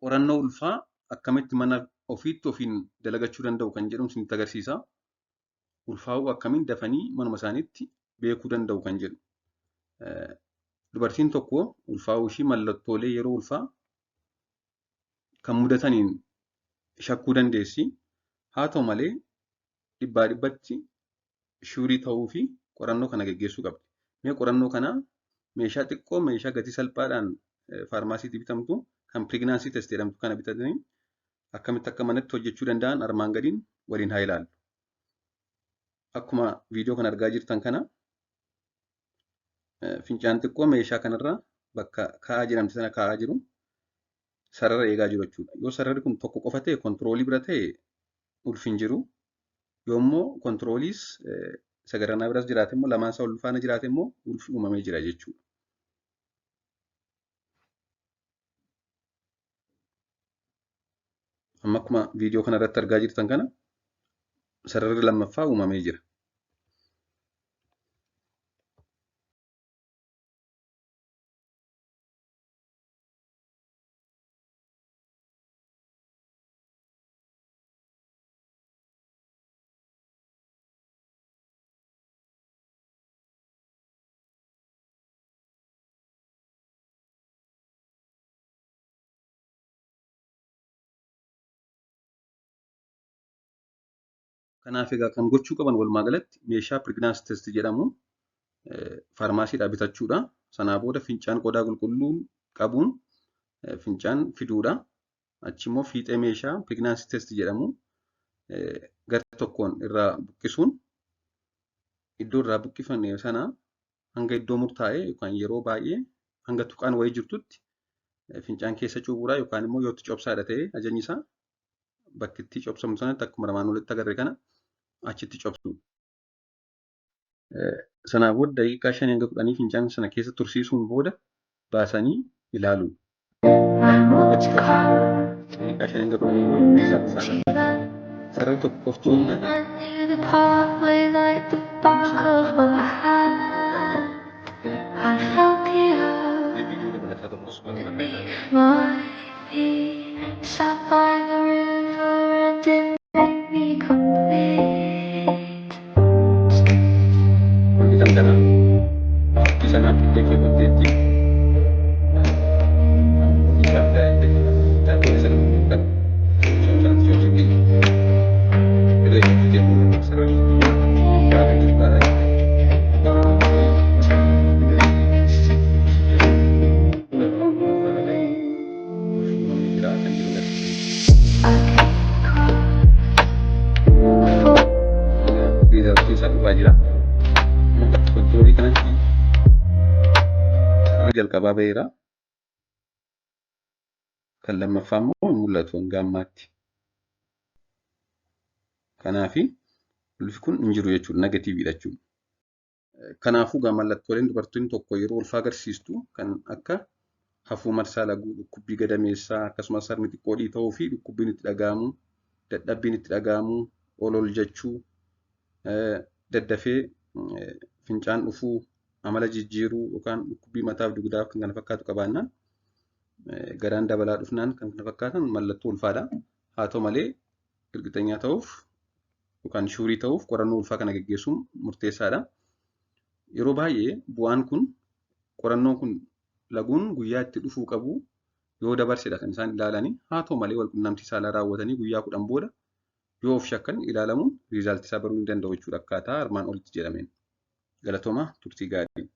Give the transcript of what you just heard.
qorannoo ulfaa akkamitti mana ofiitti ofiin dalagachuu danda'u kan jedhu isinitti agarsiisa. Ulfaa'uu akkamiin dafanii manuma isaaniitti beekuu danda'u kan jedhu. Dubartiin tokko ulfaa'uu ishii mallattoolee yeroo ulfaa kan mudataniin shakkuu dandeessi. Haa ta'u malee dhibbaa dhibbatti shuurii ta'uu fi qorannoo kana geggeessuu qabdi. Mee qorannoo kana meeshaa xiqqoo meeshaa gatii salphaadhaan faarmaasiitii bitamtu kan pireegnaansii test jedhamtu kana bitatanii akkamitti akka manatti hojjechuu danda'an armaan gadiin waliin haa ilaallu. Akkuma viidiyoo kana argaa jirtan kana fincaan xiqqoo meeshaa kanarra bakka kaa'aa jedhamte sana kaa'aa jiru sarara eegaa jiru jechuudha. Yoo sararri kun tokko qofa ta'e kontiroolii bira ta'e ulfi hin jiru. Yoommoo kontirooliis sagaranaa biras jiraate immoo lamaan isaa ol faana jiraate immoo ulfi uumamee jira jechuudha. Amma akkuma viidiyoo kana irratti argaa jirtan kana sararri lammaffaa uumamee jira. Kanaaf egaa kan gochuu qaban walumaa galatti meeshaa pireegnaansii test jedhamu faarmaasiidhaa bitachuudha. Sanaa booda fincaan qodaa qulqulluu qabuun fincaan fiduudha. Achi immoo fiixee meeshaa pireegnaansii test jedhamu gara tokkoon irraa buqqisuun iddoo irraa buqqifame sana hanga iddoo murtaa'e yookaan yeroo baay'ee hanga tuqaan wayii jirtutti fincaan keessa cuubuudhaa yookaan immoo yoo itti cobsaadha ta'e ajajni isaa bakki itti cobsamu sanatti akkuma armaan olitti agarre kana achitti cobsu. Sanaa booda daqiiqaa 5 hanga 10 fincaan sana keessa tursiisuun booda baasanii ilaalu. Daqiiqaa 5 hanga 10 sarara tokko qoftuu jalqabaa ba'eera. Kan lammaffaa immoo mul'atu hanga ammaatti. Kanaafi ulfi kun hin jiru jechuudha. Negatiiviidha jechuudha. Kanaafuu mallattooleen dubartiin tokko yeroo ulfaa agarsiistu kan akka hafuu marsaa laguu, dhukkubbii gadameessaa akkasumas harmi xiqqoo dhiita'uu fi dhukkubbiin itti dhaga'amu, dadhabbiin itti dhaga'amu, ol jechuu, daddafee fincaan dhufuu, amala jijjiiruu yookaan dhukkubbii mataaf dugdaaf kan kana fakkaatu qabaannaan garaan dabalaa dhufnaan kan kana fakkaatan mallattoo ulfaadha. Haa ta'u malee irgixanyaa ta'uuf yookaan shuurii ta'uuf qorannoo ulfaa kana geggeessuun murteessaadha. Yeroo baay'ee bu'aan kun qorannoon kun laguun guyyaa itti dhufuu qabu yoo dabarsedha kan isaan ilaalanii. Haa ta'u malee walqunnamtii saalaa raawwatanii guyyaa 10 booda yoo of shakkan ilaalamuun riizaaltii isaa baruu ni danda'u jechuudha akkaataa armaan olitti jedhameen. Galatooma turtii gaarii.